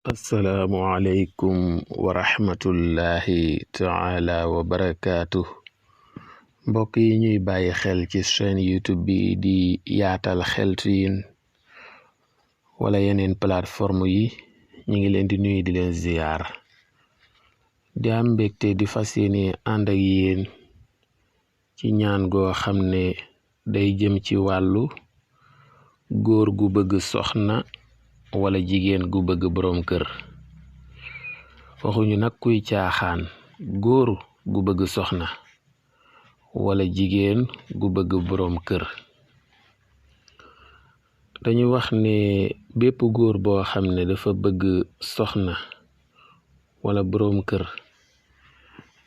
assalaamu aleykum wa rahmatullahi taala wa barakaatu. Mbokk yi ñuy bàyyi xel ci chaîne YouTube bi di yaatal xeltu yin wala yeneen plateforme yi ñu ngi leen di nuyu di leen ziyaar di am mbégte di fas yéene ànd ak yéen ci ñaan goo xam ne day jëm ci wàllu góor gu bëgg soxna wala jigéen gu bëgg boroom kër. waxuñu nag kuy caaxaan, góor gu bëgg soxna wala jigéen gu bëgg boroom kër. dañu wax ne bépp góor boo xam ne dafa bëgg soxna wala boroom kër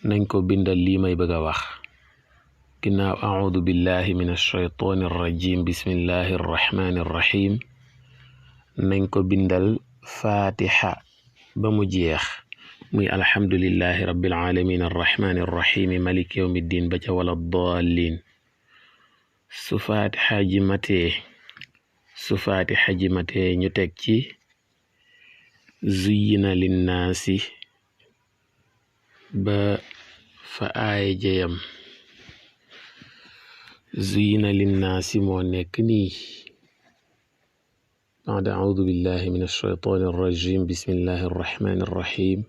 nañ ko bindal lii may bëgg a wax. ginnaaw a'uudu billahi min ash-shaytaani ar-rajiim bismillahi ar-rahmaani ar-rahiim nañ ko bindal fatiha ba mu jeex, muy alhamdulillahi rabbil alamin arrahmani arrahim malik yawmiddin ba ca wala dallin. su fatiha ji matee ñu teg ci zuyyina linnaasi ba fa aaya jeyam. zuyyina linnaasi moo nekk nii. بعد أعوذ بالله من الشيطان الرجيم بسم الله الرحمن الرحيم.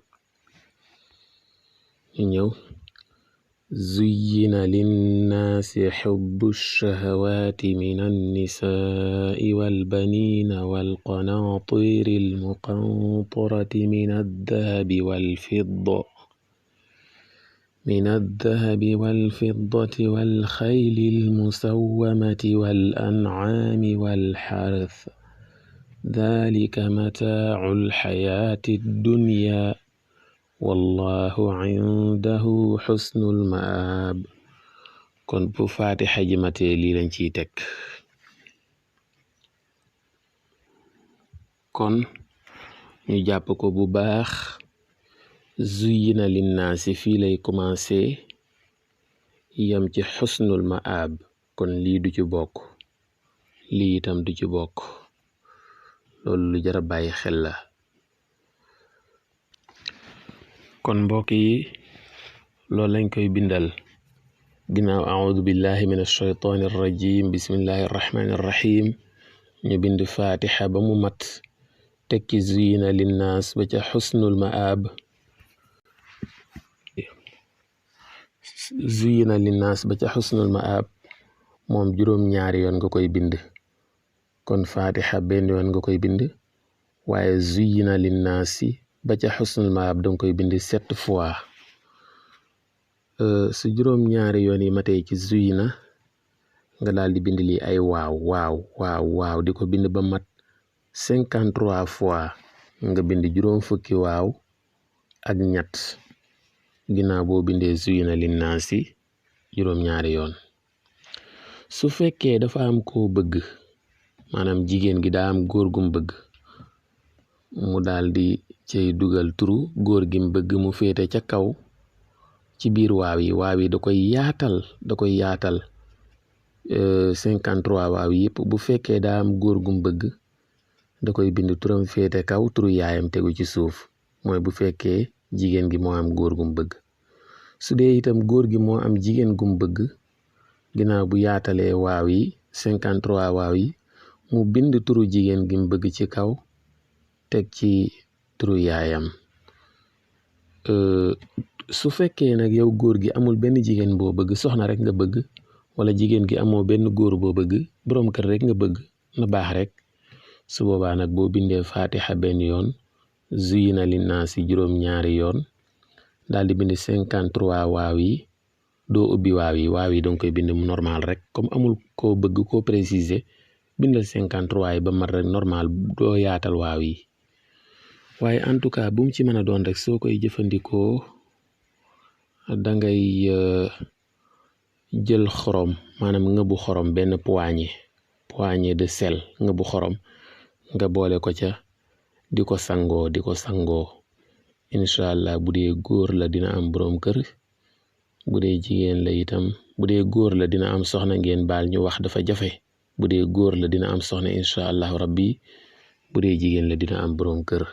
زين للناس حب الشهوات من النساء والبنين والقناطير المقنطرة من الذهب والفضة والخيل المسومة والأنعام والحرث ذلك متاع الحياة الدنيا والله عنده حسن المآب. kon bu Faatiha ji matee lii lañ ciy teg. kon ñu jàpp ko bu baax. zuyyina linnaasi fii lay commencé yam ci xusnul maab. kon lii du ci bokk, lii itam du ci bokk. loolu lu jar a bàyyi xel la. kon mbokk yi loolu lañ koy bindal. ginnaaw a'uudu billahi min ash-shaytaani ar-rajiim bismillahi ar-rahmaani ar-rahiim ñu bind fatiha ba mu mat, tekki zuyyina linnaas ba ca xusnul maab. zuyyina linnaas ba ca xusnul maab moom juróom-ñaari yoon nga koy bind. kon fatiha benn yoon nga koy bind, waaye zuyyina linnaasi ba ca xusnul maab danga koy bind 7 fois. su juróom-ñaari yoon yi matee ci zuyyina nga daal di bind lii ay waaw di ko bind ba mat 53 fois. nga bind juróom fukki waaw ak ñett ginnaaw boo bindee zuyyina linnaasi juróom-ñaari yoon. su fekkee dafa am koo bëgg, maanaam jigéen gi daa am góor gum bëgg, mu daal di cay dugal turu góor gim bëgg mu féete ca kaw ci biir waaw yi da koy yaatal 53 waaw yëpp. bu fekkee daa am góor gum bëgg da koy bind turam féete kaw, turu yaayam tegu ci suuf. mooy bu fekkee jigéen gi moo am góor gum bëgg. su dee itam góor gi moo am jigéen gum bëgg, ginnaaw bu yaatalee waaw yi 53 waaw yi mu bind turu jigéen gi mu bëgg ci kaw, teg ci turu yaayam. su fekkee nag yow góor gi amul benn jigéen boo bëgg, soxna rek nga bëgg, wala jigéen gi amoo benn góor boo bëgg, boroom kër rek nga bëgg, na baax rek. su boobaa nag boo bindee fatiha benn yoon, zuyyina linnaasi juróom-ñaari yoon, daal di bind 53 waaw yi, doo ubbi waaw yi danga koy bind mu normal rek. comme amul koo bëgg koo préciser, bindal 53 yi ba mat rek normal, doo yaatal waaw yi. waaye en tout cas bu mu ci mën a doon rek, soo koy jëfandikoo dangay jël xorom, maanaam ngëbu xorom, benn poignée de sel, ngëbu xorom nga boole ko ca, di ko sangoo incha allah. bu dee góor la dina am boroom kër, bu dee jigéen la itam, bu dee góor la dina am soxna. ngeen baal ñu wax dafa jafe. bu dee góor la dina am soxna incha allahu rabbi, bu dee jigéen la dina am boroom kër.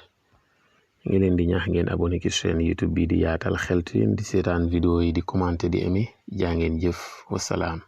ngi leen di ñaax ngeen abonné ci chaîne YouTube bi di Yaatal Xeltu di seetaan vidéo yi di commenter di aimer jaa ngeen jëf wasalaam